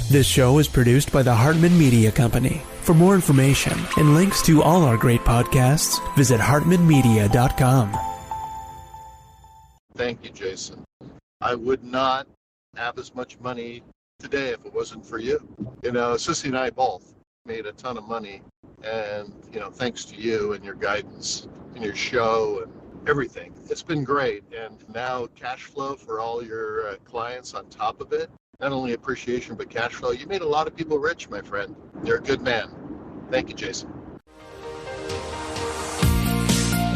This show is produced by the Hartman Media Company. For more information and links to all our great podcasts, visit hartmanmedia.com. Thank you, Jason. I would not have as much money today if it wasn't for you. Sissy and I both made a ton of money, and, thanks to you and your guidance and your show and everything. It's been great. And now cash flow for all your clients on top of it. Not only appreciation, but cash flow. You made a lot of people rich, my friend. You're a good man. Thank you, Jason.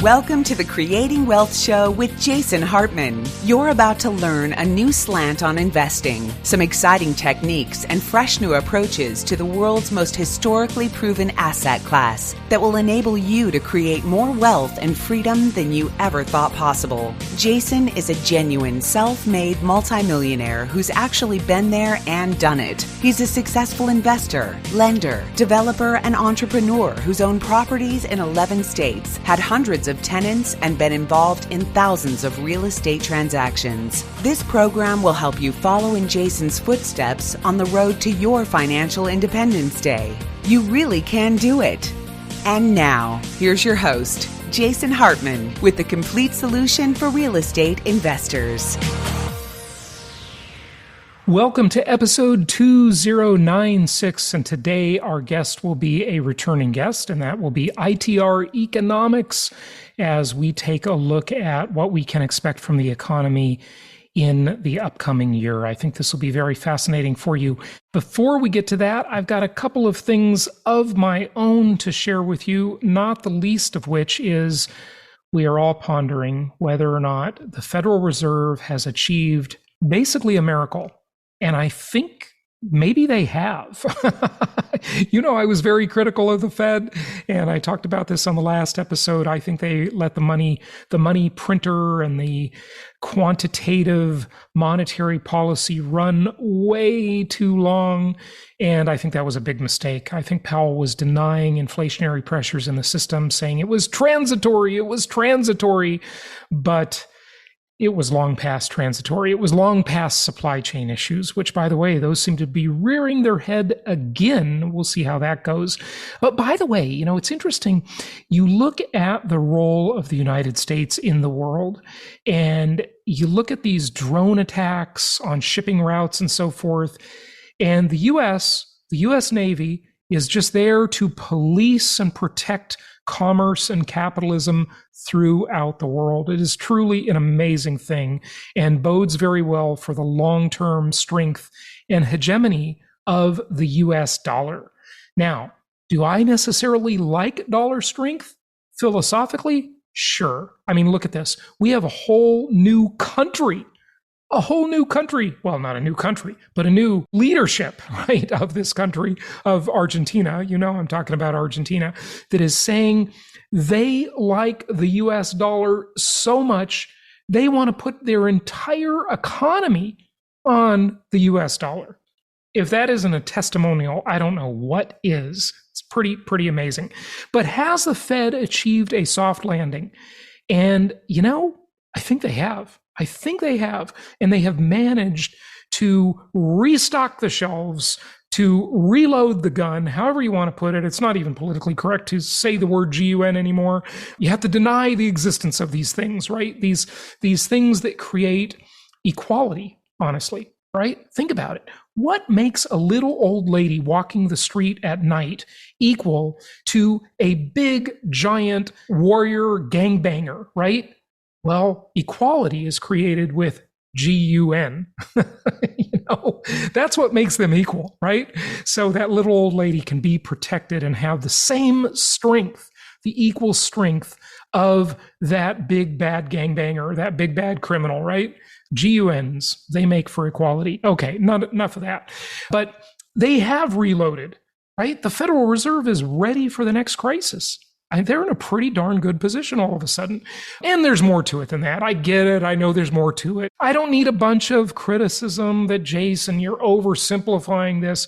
Welcome to the Creating Wealth Show with Jason Hartman. You're about to learn a new slant on investing, some exciting techniques, and fresh new approaches to the world's most historically proven asset class that will enable you to create more wealth and freedom than you ever thought possible. Jason is a genuine self-made multimillionaire who's actually been there and done it. He's a successful investor, lender, developer, and entrepreneur who's owned properties in 11 states, had hundreds of tenants, and been involved in thousands of real estate transactions. This program will help you follow in Jason's footsteps on the road to your financial independence day. You really can do it. And now, here's your host, Jason Hartman, with the complete solution for real estate investors. Welcome to episode 2096, and today our guest will be a returning guest, and that will be ITR Economics, as we take a look at what we can expect from the economy in the upcoming year. I think this will be very fascinating for you. Before we get to that, I've got a couple of things of my own to share with you, not the least of which is we are all pondering whether or not the Federal Reserve has achieved basically a miracle. And I think maybe they have. I was very critical of the Fed, and I talked about this on the last episode. I think they let the money printer and the quantitative monetary policy run way too long. And I think that was a big mistake. I think Powell was denying inflationary pressures in the system, saying it was transitory, but it was long past transitory. It was long past supply chain issues, which, by the way, those seem to be rearing their head again. We'll see how that goes. But by the way, it's interesting. You look at the role of the United States in the world, and you look at these drone attacks on shipping routes and so forth, and the U.S. Navy is just there to police and protect commerce and capitalism throughout the world. It is truly an amazing thing and bodes very well for the long-term strength and hegemony of the US dollar. Now, do I necessarily like dollar strength philosophically? Sure. I mean, look at this. We have a whole new country. Well, not a new country, but a new leadership, right, of this country, of Argentina. I'm talking about Argentina, that is saying they like the US dollar so much, they want to put their entire economy on the US dollar. If that isn't a testimonial, I don't know what is. It's pretty amazing. But has the Fed achieved a soft landing? And, I think they have. And they have managed to restock the shelves, to reload the gun, however you want to put it. It's not even politically correct to say the word GUN anymore. You have to deny the existence of these things, right? These things that create equality, honestly, right? Think about it. What makes a little old lady walking the street at night equal to a big, giant warrior gangbanger, right? Well, equality is created with GUN. That's what makes them equal, right? So that little old lady can be protected and have the same strength, the equal strength of that big bad gangbanger, that big bad criminal, right? GUNs, they make for equality. Okay, not enough of that. But they have reloaded, right? The Federal Reserve is ready for the next crisis. They're in a pretty darn good position all of a sudden. And there's more to it than that. I get it. I know there's more to it. I don't need a bunch of criticism that, Jason, you're oversimplifying this.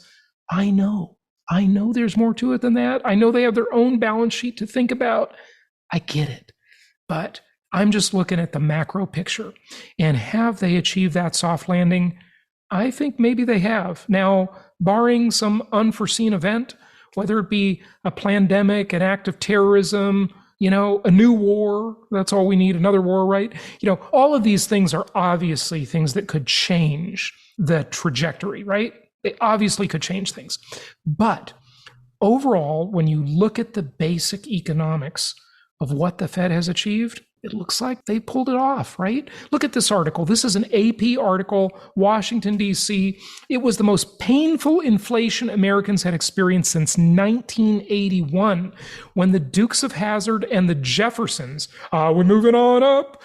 I know there's more to it than that. I know they have their own balance sheet to think about. I get it. But I'm just looking at the macro picture. And have they achieved that soft landing? I think maybe they have. Now, barring some unforeseen event, whether it be a pandemic, an act of terrorism, a new war, that's all we need, another war, right? All of these things are obviously things that could change the trajectory, right? They obviously could change things. But overall, when you look at the basic economics of what the Fed has achieved, it looks like they pulled it off, right? Look at this article. This is an AP article, Washington, D.C. It was the most painful inflation Americans had experienced since 1981, when the Dukes of Hazzard and the Jeffersons, we're moving on up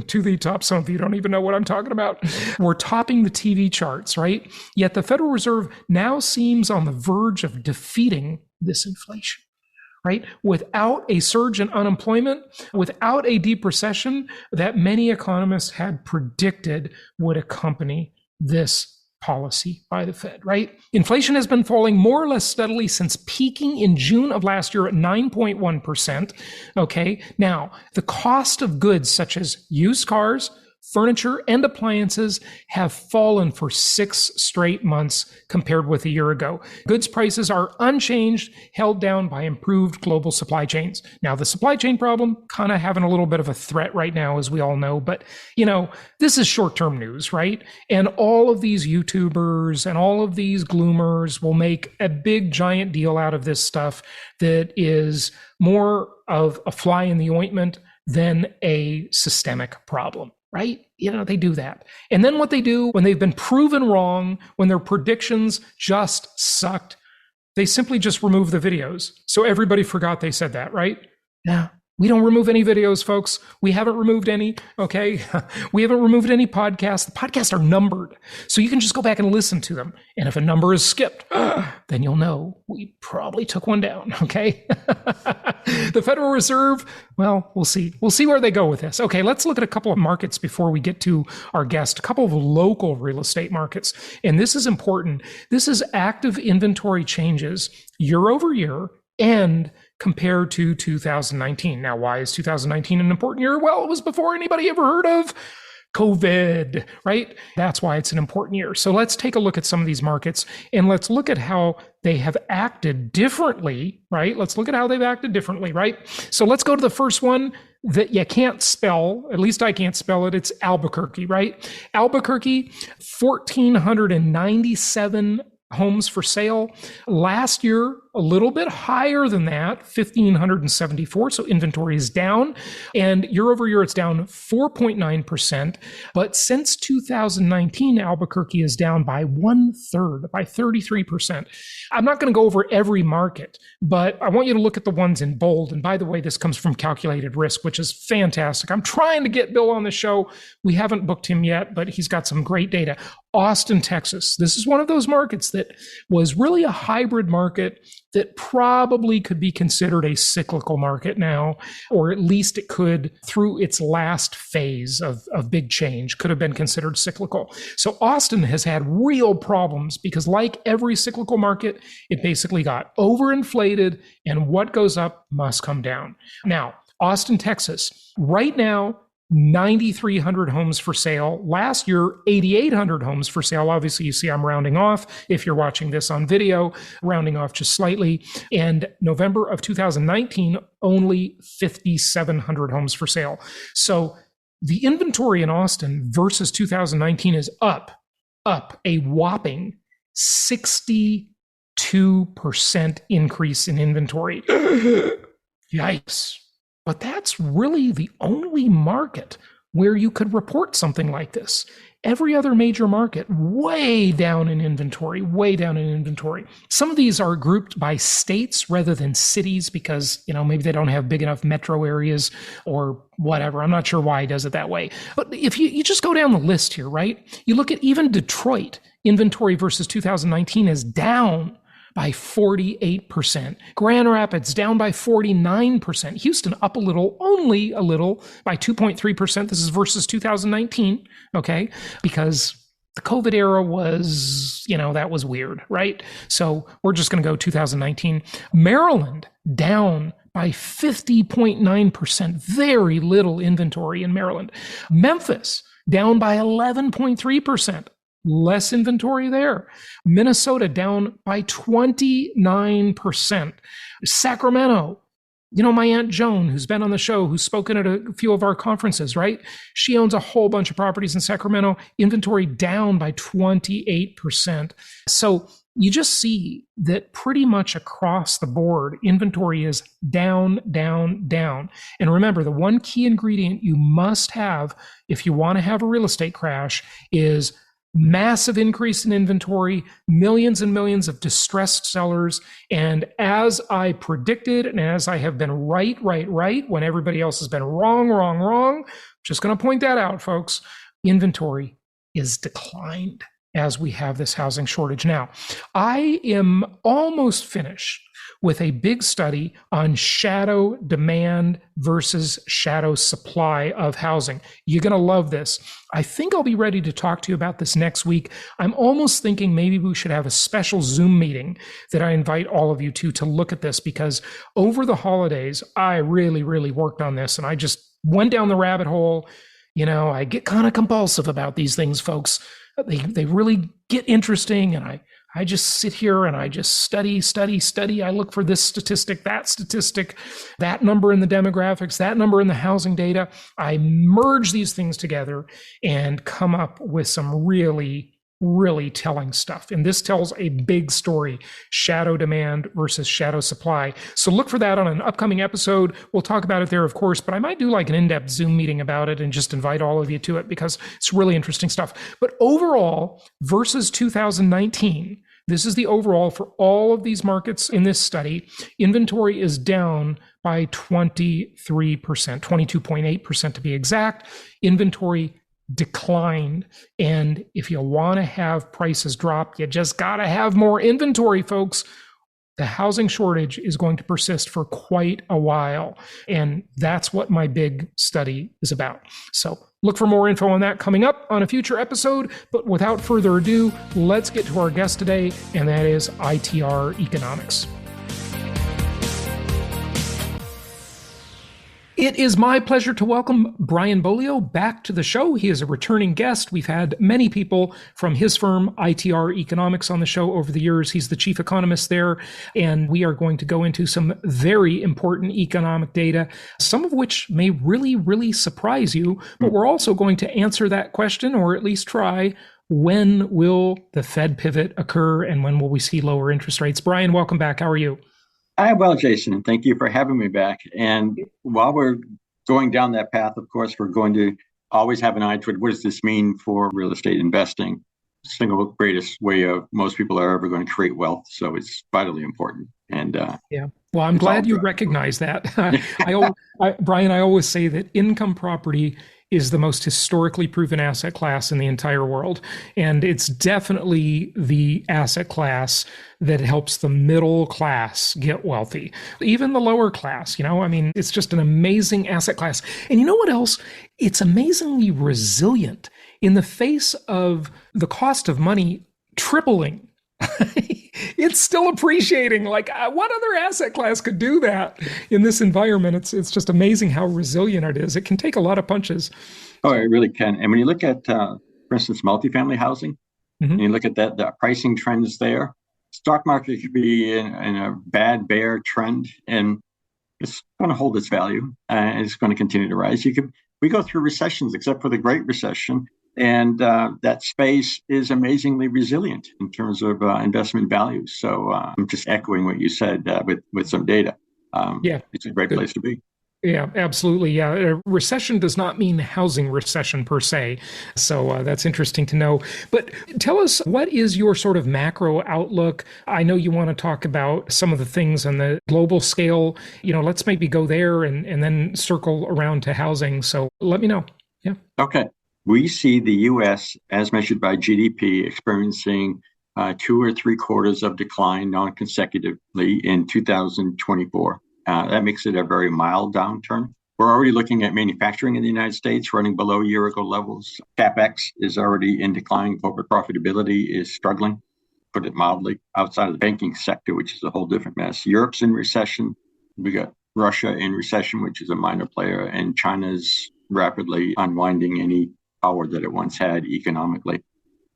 to the top. Some of you don't even know what I'm talking about. We're topping the TV charts, right? Yet the Federal Reserve now seems on the verge of defeating this inflation. Right? Without a surge in unemployment, without a deep recession that many economists had predicted would accompany this policy by the Fed, right? Inflation has been falling more or less steadily since peaking in June of last year at 9.1%. Okay. Now, the cost of goods such as used cars, furniture, and appliances have fallen for 6 straight months compared with a year ago. Goods prices are unchanged, held down by improved global supply chains. Now, the supply chain problem kind of having a little bit of a threat right now, as we all know, but this is short-term news, right? And all of these YouTubers and all of these gloomers will make a big giant deal out of this stuff that is more of a fly in the ointment than a systemic problem. Right? They do that. And then what they do when they've been proven wrong, when their predictions just sucked, they simply just remove the videos. So everybody forgot they said that, right? Yeah. We don't remove any videos, folks. We haven't removed any, okay? We haven't removed any podcasts. The podcasts are numbered, so you can just go back and listen to them. And if a number is skipped, then you'll know we probably took one down, okay? The Federal Reserve, well, we'll see. We'll see where they go with this. Okay, let's look at a couple of markets before we get to our guest, a couple of local real estate markets. And this is important. This is active inventory changes year over year and compared to 2019. Now, why is 2019 an important year? Well, it was before anybody ever heard of COVID, right? That's why it's an important year. So let's take a look at some of these markets and let's look at how they have acted differently, right? Let's look at how they've acted differently, right? So let's go to the first one that you can't spell, at least I can't spell it. It's Albuquerque, right? Albuquerque, 1,497 homes for sale. Last year, a little bit higher than that, 1,574. So inventory is down. And year over year, it's down 4.9%. But since 2019, Albuquerque is down by 1/3, by 33%. I'm not going to go over every market, but I want you to look at the ones in bold. And by the way, this comes from Calculated Risk, which is fantastic. I'm trying to get Bill on the show. We haven't booked him yet, but he's got some great data. Austin, Texas. This is one of those markets that was really a hybrid market that probably could be considered a cyclical market now, or at least it could, through its last phase of big change, could have been considered cyclical. So Austin has had real problems because, like every cyclical market, it basically got overinflated, and what goes up must come down. Now, Austin, Texas, right now, 9,300 homes for sale. Last year, 8,800 homes for sale. Obviously, you see I'm rounding off. If you're watching this on video, rounding off just slightly. And November of 2019, only 5,700 homes for sale. So the inventory in Austin versus 2019 is up a whopping 62% increase in inventory. Yikes. But that's really the only market where you could report something like this. Every other major market, way down in inventory, way down in inventory. Some of these are grouped by states rather than cities because, maybe they don't have big enough metro areas or whatever. I'm not sure why he does it that way. But if you just go down the list here, right? You look at even Detroit, inventory versus 2019 is down by 48%. Grand Rapids down by 49%. Houston up a little, only a little, by 2.3%. This is versus 2019, okay? Because the COVID era was, that was weird, right? So we're just going to go 2019. Maryland down by 50.9%. Very little inventory in Maryland. Memphis down by 11.3%. less inventory there. Minnesota down by 29%. Sacramento, my Aunt Joan, who's been on the show, who's spoken at a few of our conferences, right? She owns a whole bunch of properties in Sacramento, inventory down by 28%. So you just see that pretty much across the board, inventory is down, down, down. And remember, the one key ingredient you must have if you want to have a real estate crash is massive increase in inventory, millions and millions of distressed sellers. And as I predicted, and as I have been right, when everybody else has been wrong, just going to point that out, folks, inventory is declined as we have this housing shortage. Now, I am almost finished with a big study on shadow demand versus shadow supply of housing. You're going to love this. I think I'll be ready to talk to you about this next week. I'm almost thinking maybe we should have a special Zoom meeting that I invite all of you to look at this, because over the holidays, I really worked on this, and I just went down the rabbit hole. I get kind of compulsive about these things, folks. They really get interesting, and I just sit here and I just study. I look for this statistic, that number in the demographics, that number in the housing data. I merge these things together and come up with some really telling stuff. And this tells a big story, shadow demand versus shadow supply. So look for that on an upcoming episode. We'll talk about it there, of course, but I might do like an in-depth Zoom meeting about it and just invite all of you to it, because it's really interesting stuff. But overall, versus 2019, this is the overall for all of these markets in this study. Inventory is down by 23%, 22.8% to be exact. Inventory declined. And if you want to have prices drop, you just got to have more inventory, folks. The housing shortage is going to persist for quite a while. And that's what my big study is about. So look for more info on that coming up on a future episode. But without further ado, let's get to our guest today, and that is ITR Economics. It is my pleasure to welcome Brian Beaulieu back to the show. He is a returning guest. We've had many people from his firm, ITR Economics, on the show over the years. He's the chief economist there, and we are going to go into some very important economic data, some of which may really surprise you, but we're also going to answer that question, or at least try. When will the Fed pivot occur, and when will we see lower interest rates? Brian, welcome back. How are you? I'm well, Jason, and thank you for having me back. And while we're going down that path, of course, we're going to always have an eye toward what does this mean for real estate investing? Single greatest way of most people are ever going to create wealth. So it's vitally important. And yeah, well, I'm glad you recognize that. Brian, I always say that income property is the most historically proven asset class in the entire world. And it's definitely the asset class that helps the middle class get wealthy. Even the lower class, it's just an amazing asset class. And you know what else? It's amazingly resilient in the face of the cost of money tripling. It's still appreciating. Like, what other asset class could do that in this environment? It's just amazing how resilient it is. It can take a lot of punches. Oh, it really can. And when you look at, for instance, multifamily housing, and you look at the pricing trends there, stock market could be in a bad bear trend, and it's going to hold its value, and it's going to continue to rise. We go through recessions, except for the Great Recession. And that space is amazingly resilient in terms of investment values. So I'm just echoing what you said with some data. It's a great place to be. Yeah, absolutely. Yeah. A recession does not mean housing recession per se. So that's interesting to know. But tell us, what is your sort of macro outlook? I know you want to talk about some of the things on the global scale. Let's maybe go there and then circle around to housing. So let me know. Yeah. Okay. We see the U.S., as measured by GDP, experiencing 2 or 3 quarters of decline non-consecutively in 2024. That makes it a very mild downturn. We're already looking at manufacturing in the United States running below year-ago levels. CapEx is already in decline. Corporate profitability is struggling, put it mildly, outside of the banking sector, which is a whole different mess. Europe's in recession. We got Russia in recession, which is a minor player, and China's rapidly unwinding any power that it once had economically.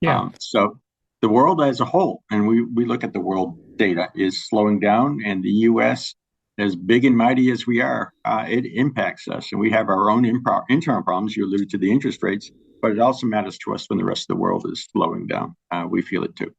Yeah. So the world as a whole, and we look at the world data, is slowing down, and the U.S., as big and mighty as we are, it impacts us. And we have our own internal problems. You alluded to the interest rates, but it also matters to us when the rest of the world is slowing down. We feel it too.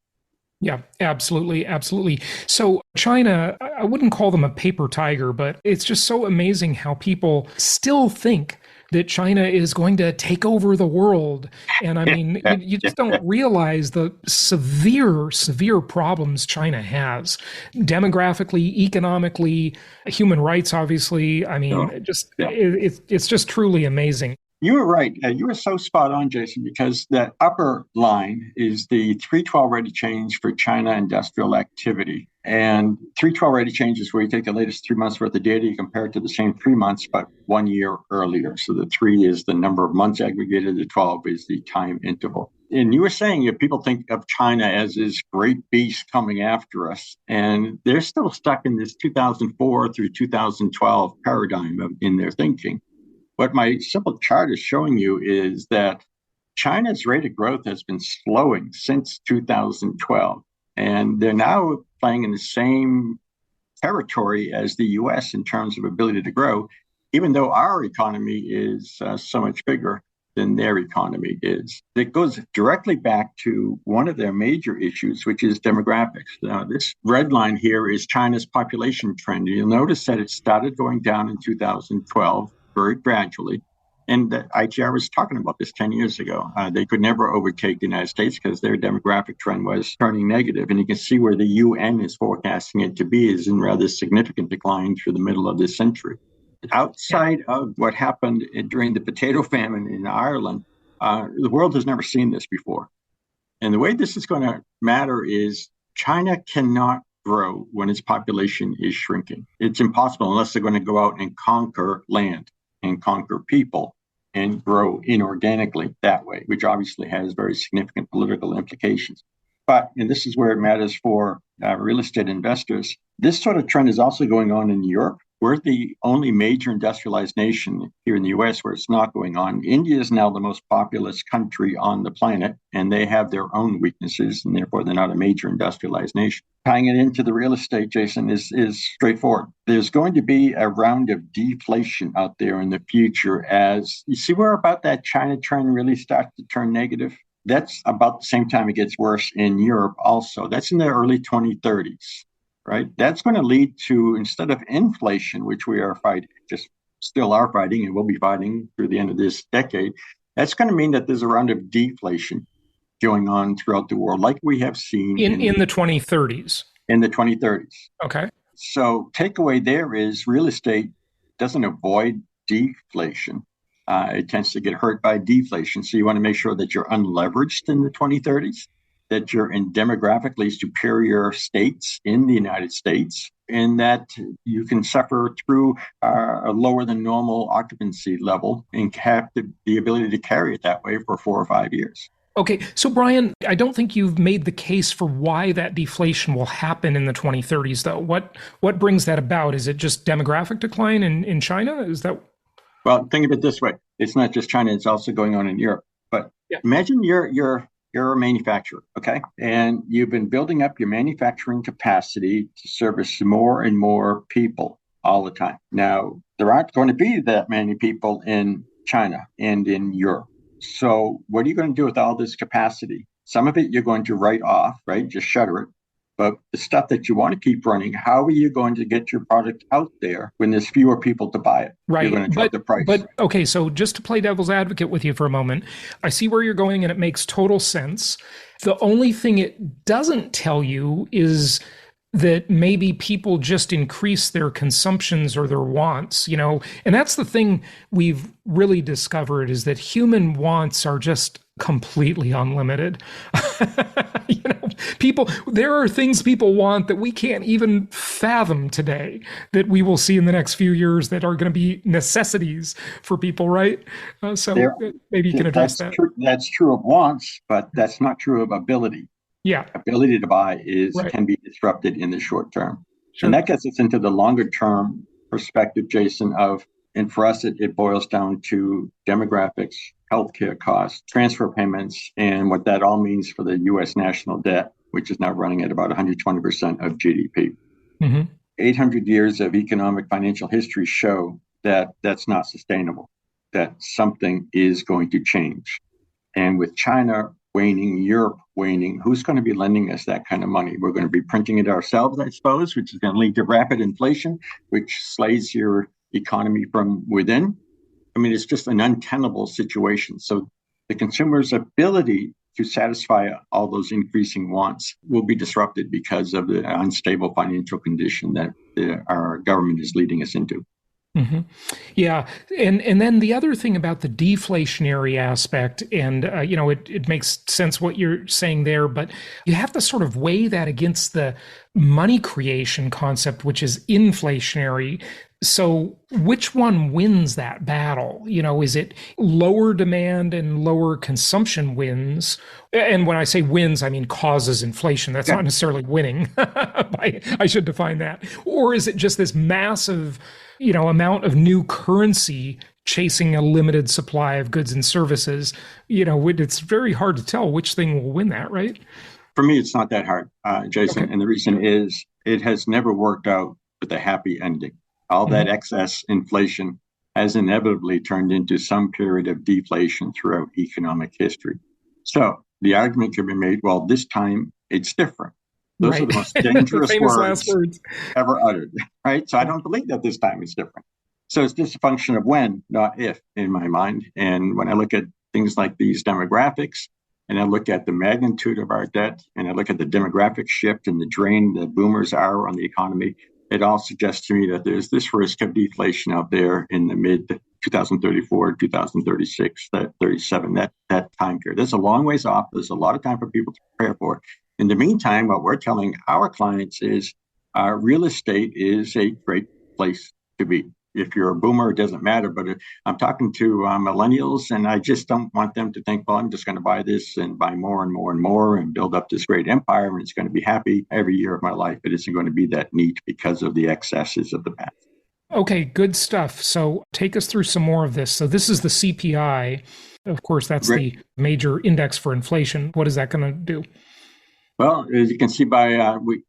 Yeah, absolutely. Absolutely. So China, I wouldn't call them a paper tiger, but it's just so amazing how people still think that China is going to take over the world. And I mean, you just don't realize the severe problems China has demographically, economically, human rights, obviously. I mean, it's just truly amazing. You were right. You were so spot on, Jason, because the upper line is the 312 rate of change for China industrial activity. And 312 rate of change is where you take the latest 3 months worth of data, you compare it to the same 3 months, but 1 year earlier. So the 3 is the number of months aggregated, the 12 is the time interval. And you were saying that people think of China as this great beast coming after us, and they're still stuck in this 2004 through 2012 paradigm in their thinking. What my simple chart is showing you is that China's rate of growth has been slowing since 2012, and they're now playing in the same territory as the U.S. in terms of ability to grow, even though our economy is so much bigger than their economy is. It goes directly back to one of their major issues, which is demographics. Now, this red line here is China's population trend. You'll notice that it started going down in 2012, very gradually. And the ITR was talking about this 10 years ago. They could never overtake the United States because their demographic trend was turning negative. And you can see where the UN is forecasting it to be is in rather significant decline through the middle of this century. Outside of what happened during the potato famine in Ireland, the world has never seen this before. And the way this is going to matter is China cannot grow when its population is shrinking. It's impossible unless they're going to go out and conquer land and conquer people and grow inorganically that way, which obviously has very significant political implications. But, and this is where it matters for real estate investors, this sort of trend is also going on in Europe. We're the only major industrialized nation here in the US where it's not going on. India is now the most populous country on the planet, and they have their own weaknesses, and therefore they're not a major industrialized nation. Tying it into the real estate, Jason, is straightforward. There's going to be a round of deflation out there in the future as you see where about that China trend really starts to turn negative. That's about the same time it gets worse in Europe also. That's in the early 2030s. Right? That's going to lead to, instead of inflation, which we are fighting, just still are fighting and will be fighting through the end of this decade, that's going to mean that there's a round of deflation going on throughout the world, like we have seen in the 2030s. In the 2030s. Okay. So takeaway there is real estate doesn't avoid deflation. It tends to get hurt by deflation. So you want to make sure that you're unleveraged in the 2030s, that you're in demographically superior states in the United States, and that you can suffer through a lower than normal occupancy level and have the ability to carry it that way for 4 or 5 years. Okay, so Brian, I don't think you've made the case for why that deflation will happen in the 2030s, though. What brings that about? Is it just demographic decline in China? Is that? Well, think of it this way. It's not just China, it's also going on in Europe. But imagine you're a manufacturer, okay? And you've been building up your manufacturing capacity to service more and more people all the time. Now, there aren't going to be that many people in China and in Europe. So what are you going to do with all this capacity? Some of it you're going to write off, right? Just shutter it. But the stuff that you want to keep running, how are you going to get your product out there when there's fewer people to buy it? Right. You're going to drop the price. But okay, so just to play devil's advocate with you for a moment, I see where you're going and it makes total sense. The only thing it doesn't tell you is that maybe people just increase their consumptions or their wants, and that's the thing we've really discovered is that human wants are just completely unlimited. There are things people want that we can't even fathom today that we will see in the next few years that are going to be necessities for people, right? Maybe you can address that. That's true of wants, but that's not true of ability. Yeah. Ability to buy can be disrupted in the short term. Sure. And that gets us into the longer term perspective, Jason, of And for us, it boils down to demographics, healthcare costs, transfer payments, and what that all means for the U.S. national debt, which is now running at about 120% of GDP. 800 years of economic financial history show that that's not sustainable, that something is going to change. And with China waning, Europe waning, who's going to be lending us that kind of money? We're going to be printing it ourselves, I suppose, which is going to lead to rapid inflation, which slays your economy from within. I mean, it's just an untenable situation. So the consumer's ability to satisfy all those increasing wants will be disrupted because of the unstable financial condition that our government is leading us into. Yeah. And then the other thing about the deflationary aspect, and, it makes sense what you're saying there, but you have to sort of weigh that against the money creation concept, which is inflationary. So which one wins that battle? Is it lower demand and lower consumption wins? And when I say wins, I mean causes inflation. That's not necessarily winning. I should define that. Or is it just this massive amount of new currency chasing a limited supply of goods and services? It's very hard to tell which thing will win that, right? For me, it's not that hard, Jason. Okay. And the reason is it has never worked out with a happy ending. All that excess inflation has inevitably turned into some period of deflation throughout economic history. So the argument can be made, well, this time it's different. Those are the most dangerous words ever uttered, right? So I don't believe that this time it's different. So it's just a function of when, not if, in my mind. And when I look at things like these demographics, and I look at the magnitude of our debt, and I look at the demographic shift and the drain the boomers are on the economy, it all suggests to me that there's this risk of deflation out there in the mid 2034, 2036, 37, that time period. That's a long ways off. There's a lot of time for people to prepare for it. In the meantime, what we're telling our clients is real estate is a great place to be. If you're a boomer, it doesn't matter. But I'm talking to millennials, and I just don't want them to think, well, I'm just going to buy this and buy more and more and more and build up this great empire, and it's going to be happy every year of my life. It isn't going to be that neat because of the excesses of the past. Okay, good stuff. So take us through some more of this. So this is the CPI. Of course, that's the major index for inflation. What is that going to do? Well, as you can see by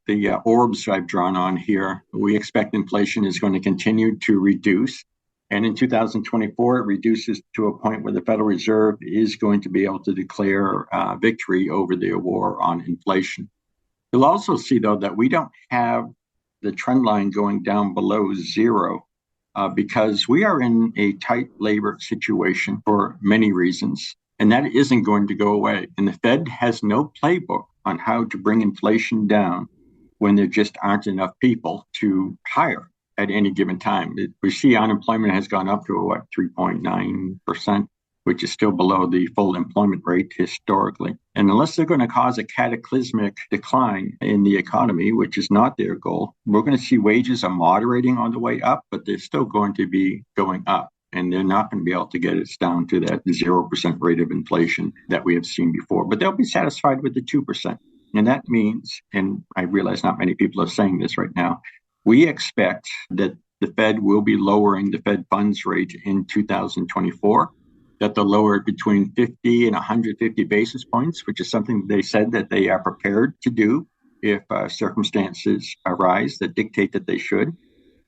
the orbs I've drawn on here, we expect inflation is going to continue to reduce. And in 2024, it reduces to a point where the Federal Reserve is going to be able to declare victory over the war on inflation. You'll also see, though, that we don't have the trend line going down below zero because we are in a tight labor situation for many reasons. And that isn't going to go away. And the Fed has no playbook on how to bring inflation down when there just aren't enough people to hire at any given time. We see unemployment has gone up to 3.9%, which is still below the full employment rate historically. And unless they're going to cause a cataclysmic decline in the economy, which is not their goal, we're going to see wages are moderating on the way up, but they're still going to be going up. And they're not going to be able to get us down to that 0% rate of inflation that we have seen before. But they'll be satisfied with the 2%. And that means, and I realize not many people are saying this right now, we expect that the Fed will be lowering the Fed funds rate in 2024, that they'll lower it between 50 and 150 basis points, which is something they said that they are prepared to do if circumstances arise that dictate that they should.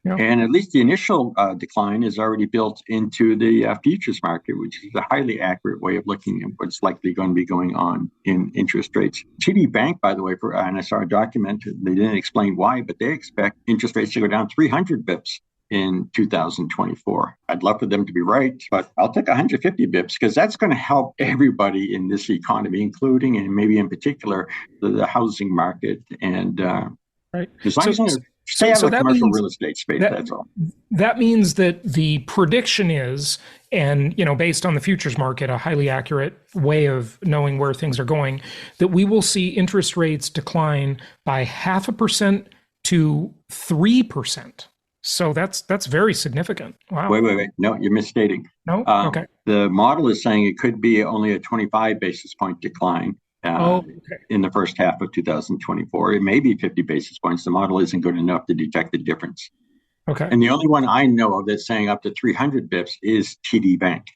Yep. And at least the initial decline is already built into the futures market, which is a highly accurate way of looking at what's likely going to be going on in interest rates. TD Bank, by the way, and I saw a document, they didn't explain why, but they expect interest rates to go down 300 bips in 2024. I'd love for them to be right, but I'll take 150 bips because that's going to help everybody in this economy, including and maybe in particular the housing market and right. Stay out of the commercial real estate space, that's all. That means that the prediction is, and based on the futures market, a highly accurate way of knowing where things are going, that we will see interest rates decline by 0.5% to 3%. So that's very significant. Wow. Wait. No, you're misstating. No? Okay. The model is saying it could be only a 25 basis point decline. In the first half of 2024. It may be 50 basis points. The model isn't good enough to detect the difference. Okay. And the only one I know of that's saying up to 300 bips is TD Bank.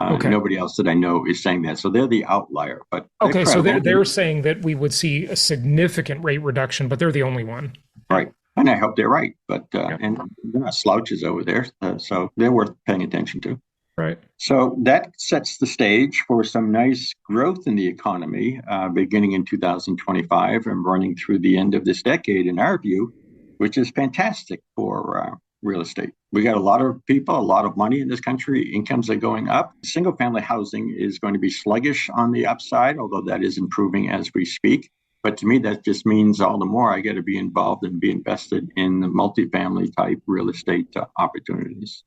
Okay. Nobody else that I know is saying that. So they're the outlier. But okay, so they're saying that we would see a significant rate reduction, but they're the only one. Right. And I hope they're right. But and they're not slouches over there. So they're worth paying attention to. Right. So that sets the stage for some nice growth in the economy beginning in 2025 and running through the end of this decade, in our view, which is fantastic for real estate. We got a lot of people, a lot of money in this country. Incomes are going up. Single family housing is going to be sluggish on the upside, although that is improving as we speak. But to me, that just means all the more I got to be involved and be invested in the multifamily type real estate opportunities.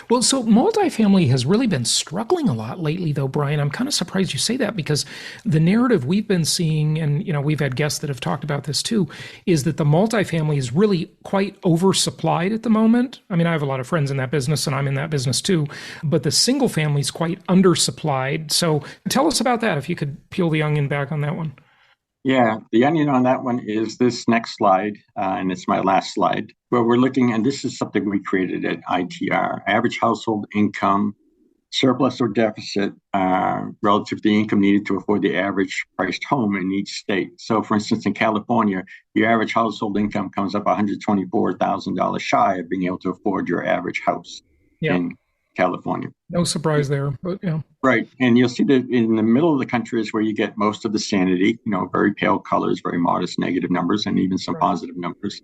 Well, so multifamily has really been struggling a lot lately, though, Brian. I'm kind of surprised you say that, because the narrative we've been seeing, and we've had guests that have talked about this too, is that the multifamily is really quite oversupplied at the moment. I mean, I have a lot of friends in that business, and I'm in that business too, but the single family is quite undersupplied. So tell us about that, if you could peel the onion back on that one. Yeah, the onion on that one is this next slide, and it's my last slide, where we're looking, and this is something we created at ITR, average household income, surplus or deficit relative to the income needed to afford the average priced home in each state. So, for instance, in California, your average household income comes up $124,000 shy of being able to afford your average house in California. No surprise there, but yeah. Right. And you'll see that in the middle of the country is where you get most of the sanity, very pale colors, very modest negative numbers, and even some positive numbers.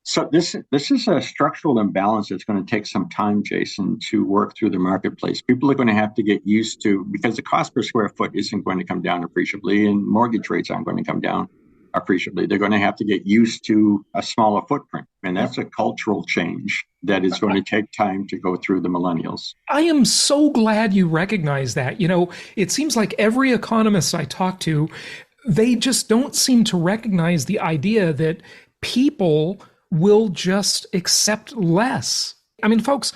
So this is a structural imbalance that's going to take some time, Jason, to work through the marketplace. People are going to have to get used to, because the cost per square foot isn't going to come down appreciably, and mortgage rates aren't going to come down appreciably. They're going to have to get used to a smaller footprint. And that's a cultural change that is going to take time to go through the millennials. I am so glad you recognize that. It seems like every economist I talk to, they just don't seem to recognize the idea that people will just accept less. I mean, folks,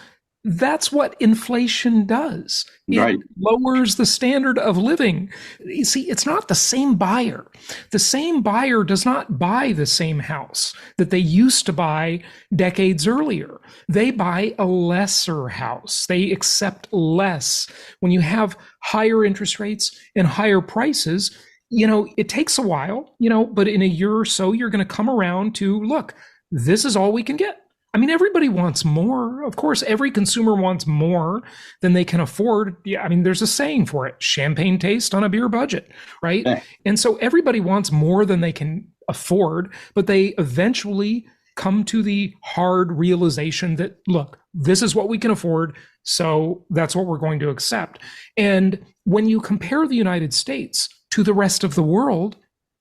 that's what inflation does. It lowers the standard of living. You see, it's not the same buyer. The same buyer does not buy the same house that they used to buy decades earlier. They buy a lesser house. They accept less. When you have higher interest rates and higher prices, it takes a while, but in a year or so, you're going to come around to, look, this is all we can get. I mean, everybody wants more. Of course, every consumer wants more than they can afford. Yeah, I mean, there's a saying for it, champagne taste on a beer budget, right? Yeah. And so everybody wants more than they can afford, but they eventually come to the hard realization that, look, this is what we can afford, so that's what we're going to accept. And when you compare the United States to the rest of the world,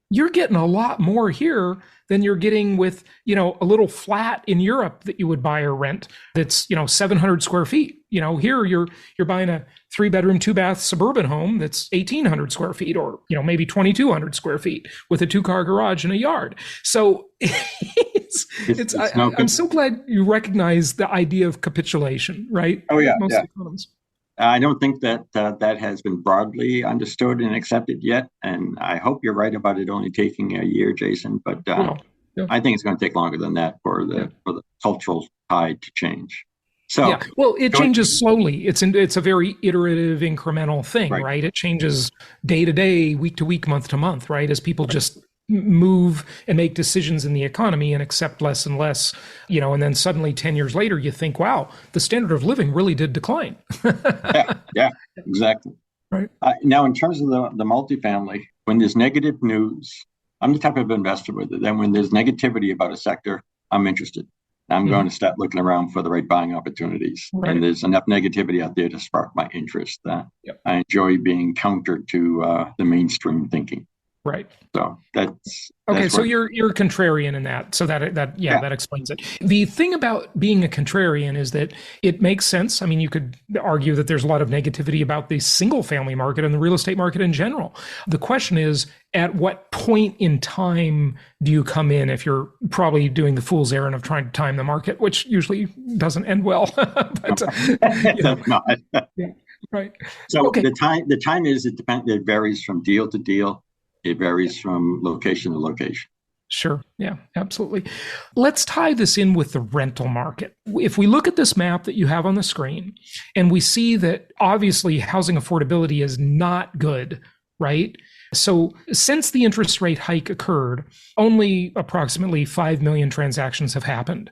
you're getting a lot more here than you're getting with, a little flat in Europe that you would buy or rent that's, 700 square feet. Here you're buying a 3-bedroom, 2-bath suburban home that's 1,800 square feet, or, maybe 2,200 square feet with a 2-car garage and a yard. So I'm so glad you recognize the idea of capitulation, right? Oh, yeah. Most economists. I don't think that that has been broadly understood and accepted yet, and I hope you're right about it only taking a year, Jason. But I think it's going to take longer than that for the cultural tide to change. So, well, it changes slowly. It's a very iterative, incremental thing, right? It changes day to day, week to week, month to month, right? As people just move and make decisions in the economy and accept less and less, and then suddenly 10 years later, you think, wow, the standard of living really did decline. yeah, exactly. Right. Now, in terms of the multifamily, when there's negative news, I'm the type of investor with it. Then when there's negativity about a sector, I'm interested. I'm going to start looking around for the right buying opportunities. Right. And there's enough negativity out there to spark my interest. I enjoy being counter to the mainstream thinking. Right. So that's okay. So you're contrarian in that. So that explains it. The thing about being a contrarian is that it makes sense. I mean, you could argue that there's a lot of negativity about the single family market and the real estate market in general. The question is, at what point in time do you come in if you're probably doing the fool's errand of trying to time the market, which usually doesn't end well. But, right. So the time is, it varies from deal to deal. It varies from location to location. Sure. Yeah, absolutely. Let's tie this in with the rental market. If we look at this map that you have on the screen, and we see that obviously housing affordability is not good, right? So since the interest rate hike occurred, only approximately 5 million transactions have happened.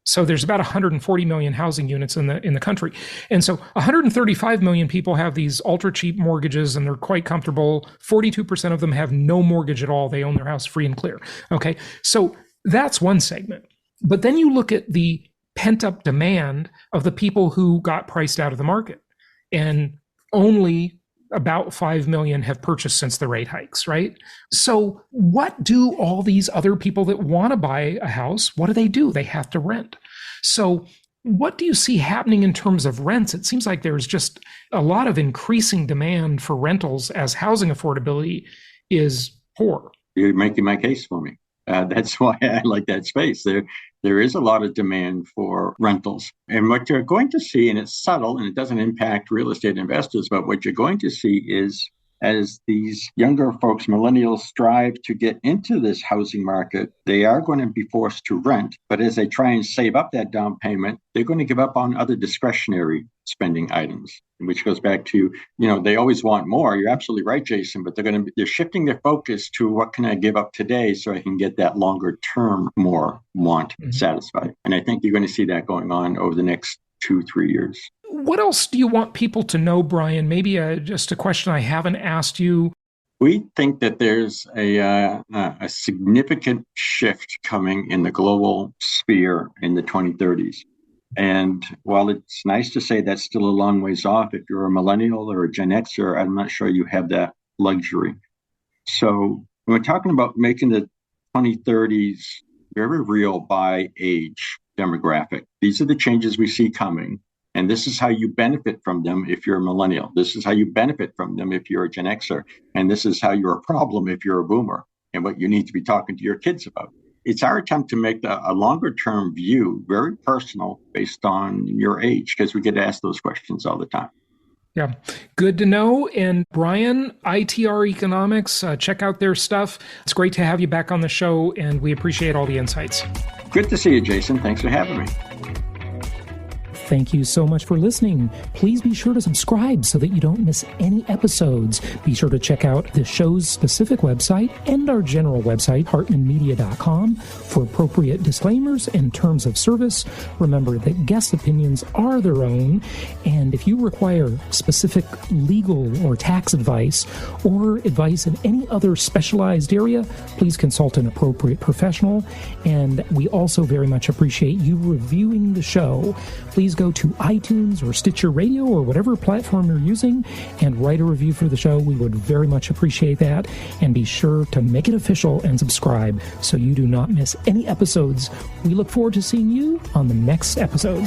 So there's about 140 million housing units in the country. And so 135 million people have these ultra cheap mortgages and they're quite comfortable. 42% of them have no mortgage at all. They own their house free and clear. Okay. So that's one segment. But then you look at the pent up demand of the people who got priced out of the market, and only about 5 million have purchased since the rate hikes, right? So what do all these other people that want to buy a house, what do? They have to rent. So what do you see happening in terms of rents? It seems like there's just a lot of increasing demand for rentals as housing affordability is poor. You're making my case for me. That's why I like that space. There is a lot of demand for rentals. And what you're going to see, and it's subtle and it doesn't impact real estate investors, but what you're going to see is as these younger folks, millennials, strive to get into this housing market, they are going to be forced to rent. But as they try and save up that down payment, they're going to give up on other discretionary spending items, which goes back to, they always want more. You're absolutely right, Jason, but they're shifting their focus to what can I give up today so I can get that longer term more want satisfied. And I think you're going to see that going on over the next 2-3 years. What else do you want people to know, Brian? Maybe just a question I haven't asked you. We think that there's a significant shift coming in the global sphere in the 2030s. And while it's nice to say that's still a long ways off, if you're a millennial or a Gen Xer, I'm not sure you have that luxury. So when we're talking about making the 2030s very real by age demographic, these are the changes we see coming. And this is how you benefit from them if you're a millennial. This is how you benefit from them if you're a Gen Xer. And this is how you're a problem if you're a boomer, and what you need to be talking to your kids about. It's our attempt to make a longer term view very personal based on your age, because we get asked those questions all the time. Yeah, good to know. And Brian, ITR Economics, check out their stuff. It's great to have you back on the show, and we appreciate all the insights. Good to see you, Jason. Thanks for having me. Thank you so much for listening. Please be sure to subscribe so that you don't miss any episodes. Be sure to check out the show's specific website and our general website, hartmanmedia.com, for appropriate disclaimers and terms of service. Remember that guest opinions are their own, and if you require specific legal or tax advice or advice in any other specialized area, please consult an appropriate professional. And we also very much appreciate you reviewing the show. Please go to iTunes or Stitcher Radio or whatever platform you're using and write a review for the show. We would very much appreciate that. And be sure to make it official and subscribe so you do not miss any episodes. We look forward to seeing you on the next episode.